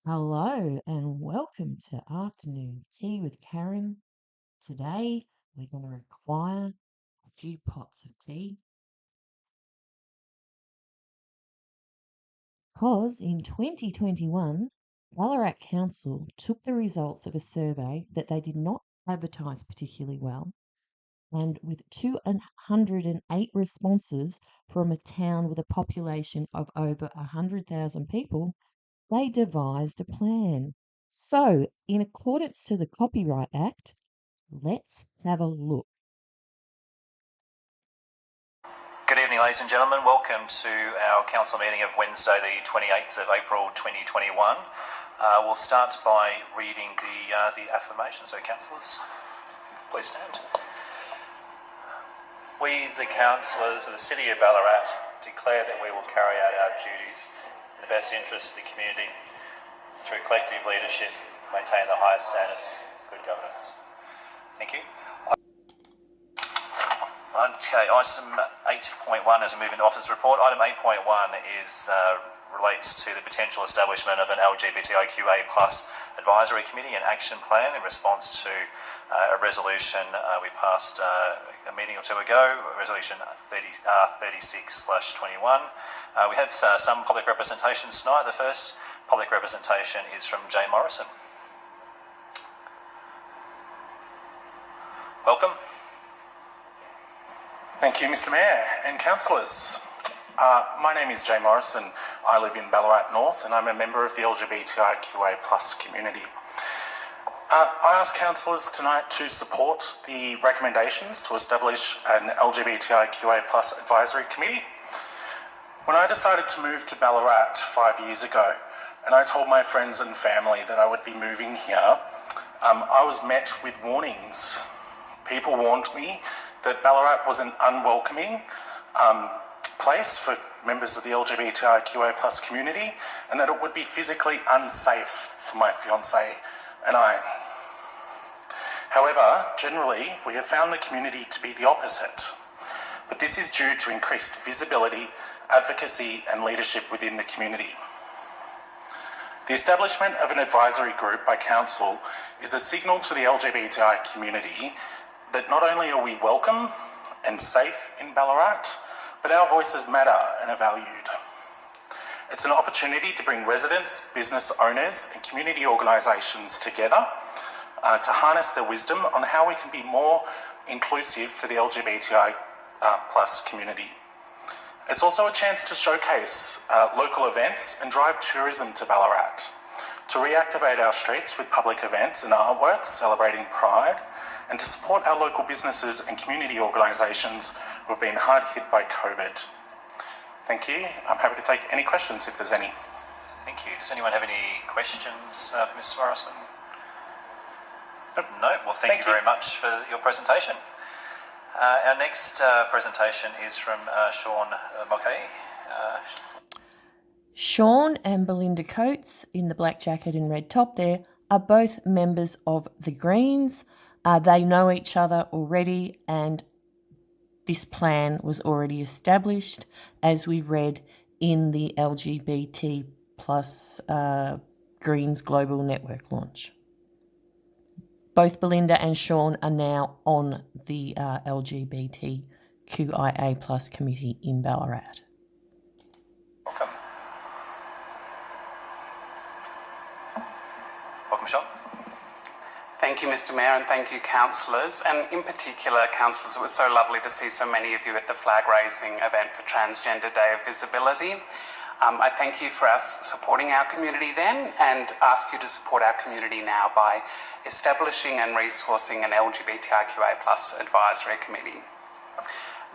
Hello and welcome to Afternoon Tea with Karen. Today we're going to require a few pots of tea because in 2021, Ballarat Council took the results of a survey that they did not advertise particularly well, and with 208 responses from a town with a population of over 100,000 people, they devised a plan. So, in accordance to the Copyright Act, let's have a look. Good evening, ladies and gentlemen. Welcome to our council meeting of Wednesday, the 28th of April 2021. We'll start by reading the affirmation. So, councillors, please stand. We, the councillors of the City of Ballarat, declare that we will carry out our duties in the best interest of the community through collective leadership, maintain the highest standards of good governance. Thank you. Okay, item 8.1 as we move into officer's report. Item 8.1 relates to the potential establishment of an LGBTIQA+ advisory committee and action plan in response to a resolution we passed a meeting or two ago, resolution 36/21. We have some public representations tonight. The first public representation is from Jay Morrison. Welcome. Thank you, Mr. Mayor and councillors. My name is Jay Morrison. I live in Ballarat North and I'm a member of the LGBTIQA+ community. I ask councillors tonight to support the recommendations to establish an LGBTIQA+ advisory committee. When I decided to move to Ballarat 5 years ago, and I told my friends and family that I would be moving here, I was met with warnings. People warned me that Ballarat was an unwelcoming place for members of the LGBTIQA+ community, and that it would be physically unsafe for my fiancée and I. However, generally, we have found the community to be the opposite. But this is due to increased visibility, advocacy, and leadership within the community. The establishment of an advisory group by council is a signal to the LGBTI community that not only are we welcome and safe in Ballarat, but our voices matter and are valued. It's an opportunity to bring residents, business owners and community organisations together to harness their wisdom on how we can be more inclusive for the LGBTI plus community. It's also a chance to showcase local events and drive tourism to Ballarat, to reactivate our streets with public events and artworks celebrating Pride, and to support our local businesses and community organisations who have been hard hit by COVID. Thank you. I'm happy to take any questions if there's any. Thank you. Does anyone have any questions for Mr. Morrison? No? Well, thank you very much for your presentation. Our next presentation is from Sean Mulcahy. Sean and Belinda Coates, in the black jacket and red top there, are both members of the Greens. They know each other already, and this plan was already established, as we read in the LGBT plus Greens Global Network launch. Both Belinda and Sean are now on the LGBTQIA plus committee in Ballarat. Welcome. Welcome, Sean. Thank you, Mr. Mayor, and thank you, councillors, and in particular, councillors, it was so lovely to see so many of you at the flag-raising event for Transgender Day of Visibility. I thank you for us supporting our community then, and ask you to support our community now by establishing and resourcing an LGBTIQA+ advisory committee.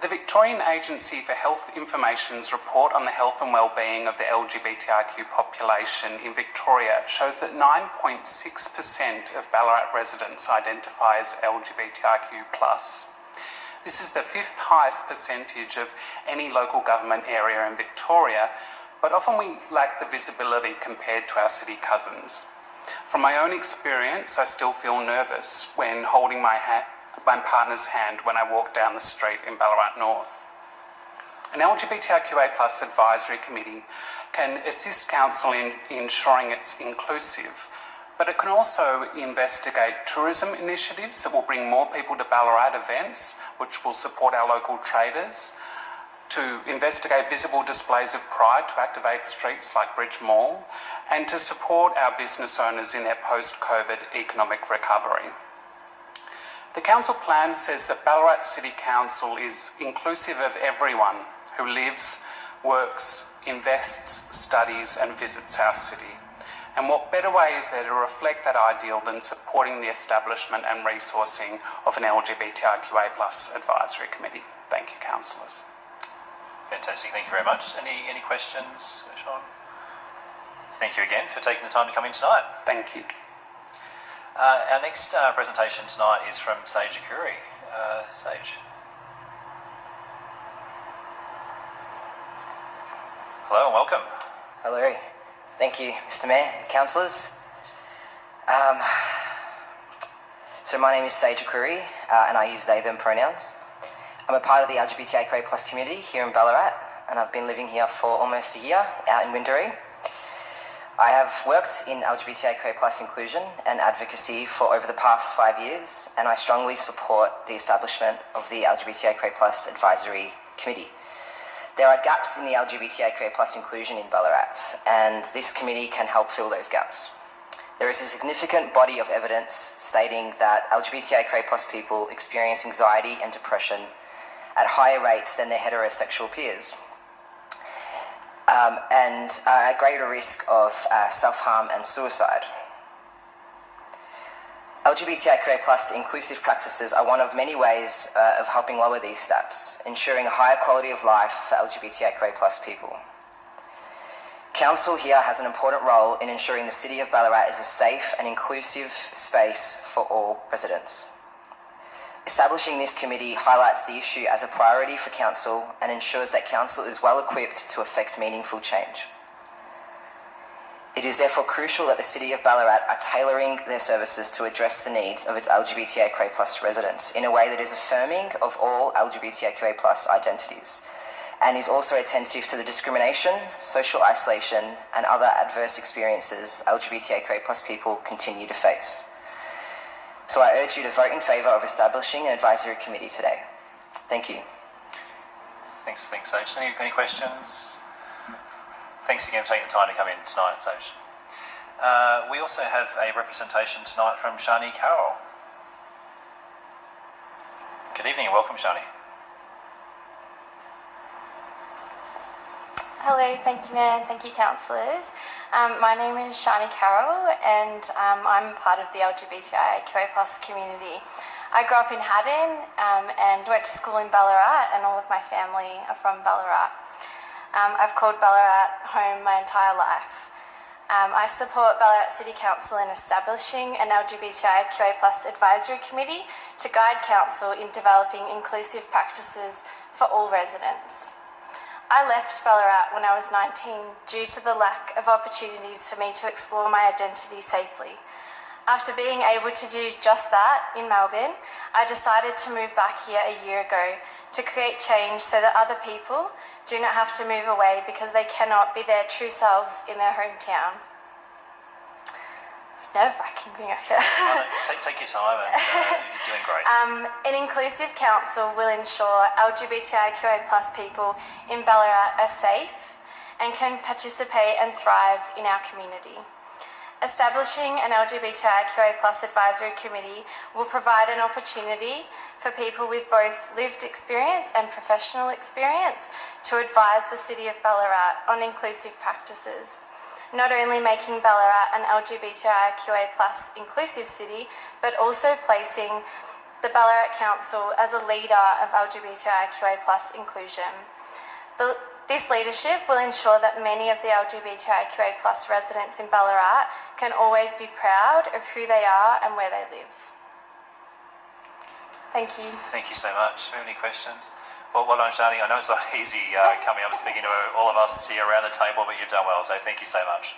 The Victorian Agency for Health Information's report on the health and wellbeing of the LGBTIQ population in Victoria shows that 9.6% of Ballarat residents identify as LGBTIQ+. This is the fifth highest percentage of any local government area in Victoria, but often we lack the visibility compared to our city cousins. From my own experience, I still feel nervous when holding my partner's hand when I walk down the street in Ballarat North. An LGBTIQA plus advisory committee can assist council in ensuring it's inclusive, but it can also investigate tourism initiatives that will bring more people to Ballarat events, which will support our local traders, to investigate visible displays of pride to activate streets like Bridge Mall, and to support our business owners in their post-COVID economic recovery. The council plan says that Ballarat City Council is inclusive of everyone who lives, works, invests, studies and visits our city. And what better way is there to reflect that ideal than supporting the establishment and resourcing of an LGBTIQA plus advisory committee? Thank you, councillors. Fantastic, thank you very much. Any questions, Sean? Thank you again for taking the time to come in tonight. Thank you. Our next presentation tonight is from Sage Akuri. Sage. Hello and welcome. Hello. Thank you, Mr. Mayor, councillors. So my name is Sage Akuri, and I use they, them pronouns. I'm a part of the LGBTIQA plus community here in Ballarat, and I've been living here for almost a year out in Windaree. I have worked in LGBTIQA plus inclusion and advocacy for over the past 5 years, and I strongly support the establishment of the LGBTIQA plus advisory committee. There are gaps in the LGBTIQA plus inclusion in Ballarat, and this committee can help fill those gaps. There is a significant body of evidence stating that LGBTIQA plus people experience anxiety and depression at higher rates than their heterosexual peers, and are at greater risk of self-harm and suicide. LGBTIQA plus inclusive practices are one of many ways of helping lower these stats, ensuring a higher quality of life for LGBTIQA plus people. Council here has an important role in ensuring the City of Ballarat is a safe and inclusive space for all residents. Establishing this committee highlights the issue as a priority for Council and ensures that Council is well equipped to effect meaningful change. It is therefore crucial that the City of Ballarat are tailoring their services to address the needs of its LGBTIQA plus residents in a way that is affirming of all LGBTIQA plus identities, and is also attentive to the discrimination, social isolation and other adverse experiences LGBTIQA plus people continue to face. So I urge you to vote in favour of establishing an advisory committee today. Thank you. Thanks, Sage. Any questions? Thanks again for taking the time to come in tonight, Sage. We also have a representation tonight from Shani Carroll. Good evening and welcome, Shani. Hello, thank you, Mayor, thank you, councillors. My name is Shani Carroll, and I'm part of the LGBTIQA plus community. I grew up in Haddon and went to school in Ballarat, and all of my family are from Ballarat. I've called Ballarat home my entire life. I support Ballarat City Council in establishing an LGBTIQA plus advisory committee to guide council in developing inclusive practices for all residents. I left Ballarat when I was 19 due to the lack of opportunities for me to explore my identity safely. After being able to do just that in Melbourne, I decided to move back here a year ago to create change so that other people do not have to move away because they cannot be their true selves in their hometown. It's nerve-wracking being up here. Take your time and you're doing great. An inclusive council will ensure LGBTIQA plus people in Ballarat are safe and can participate and thrive in our community. Establishing an LGBTIQA plus advisory committee will provide an opportunity for people with both lived experience and professional experience to advise the City of Ballarat on inclusive practices, not only making Ballarat an LGBTIQA plus inclusive city, but also placing the Ballarat Council as a leader of LGBTIQA plus inclusion. This leadership will ensure that many of the LGBTIQA plus residents in Ballarat can always be proud of who they are and where they live. Thank you. Thank you so much. Do you have any questions? Well done, Shani. I know it's not easy coming up and speaking to all of us here around the table, but you've done well, so thank you so much.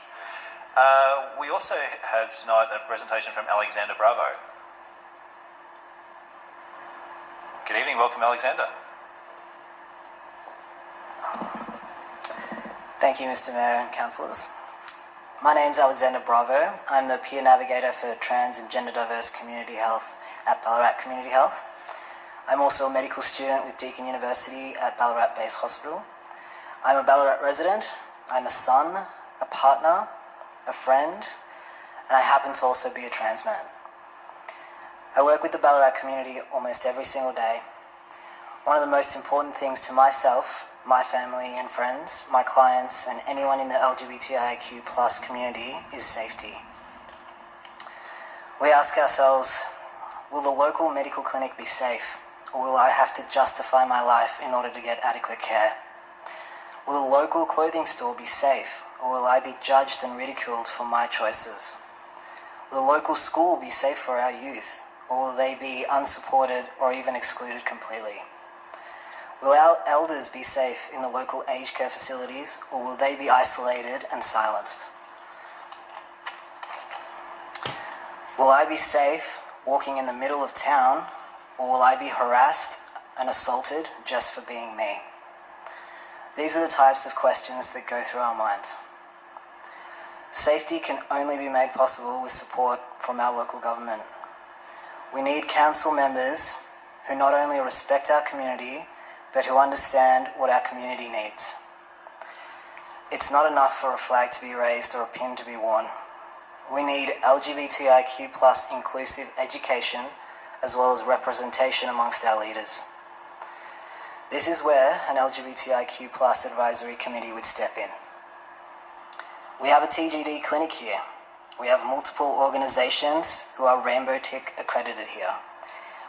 We also have tonight a presentation from Alexander Bravo. Good evening, welcome Alexander. Thank you, Mr. Mayor and councillors. My name's Alexander Bravo. I'm the peer navigator for trans and gender diverse community health at Ballarat Community Health. I'm also a medical student with Deakin University at Ballarat Base Hospital. I'm a Ballarat resident. I'm a son, a partner, a friend, and I happen to also be a trans man. I work with the Ballarat community almost every single day. One of the most important things to myself, my family and friends, my clients, and anyone in the LGBTIQ plus community is safety. We ask ourselves, will the local medical clinic be safe, or will I have to justify my life in order to get adequate care? Will the local clothing store be safe, or will I be judged and ridiculed for my choices? Will the local school be safe for our youth, or will they be unsupported or even excluded completely? Will our elders be safe in the local aged care facilities, or will they be isolated and silenced? Will I be safe walking in the middle of town, or will I be harassed and assaulted just for being me? These are the types of questions that go through our minds. Safety can only be made possible with support from our local government. We need council members who not only respect our community, but who understand what our community needs. It's not enough for a flag to be raised or a pin to be worn. We need LGBTIQ plus inclusive education as well as representation amongst our leaders. This is where an LGBTIQ plus advisory committee would step in. We have a TGD clinic here. We have multiple organisations who are Rainbow Tick accredited here.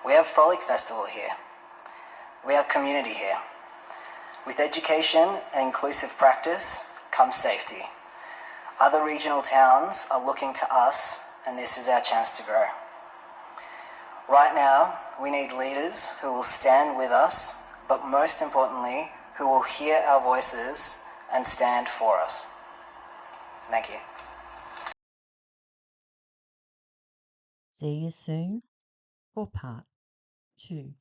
We have Frolic Festival here. We have community here. With education and inclusive practice comes safety. Other regional towns are looking to us, and this is our chance to grow. Right now, we need leaders who will stand with us, but most importantly, who will hear our voices and stand for us. Thank you. See you soon for part 2.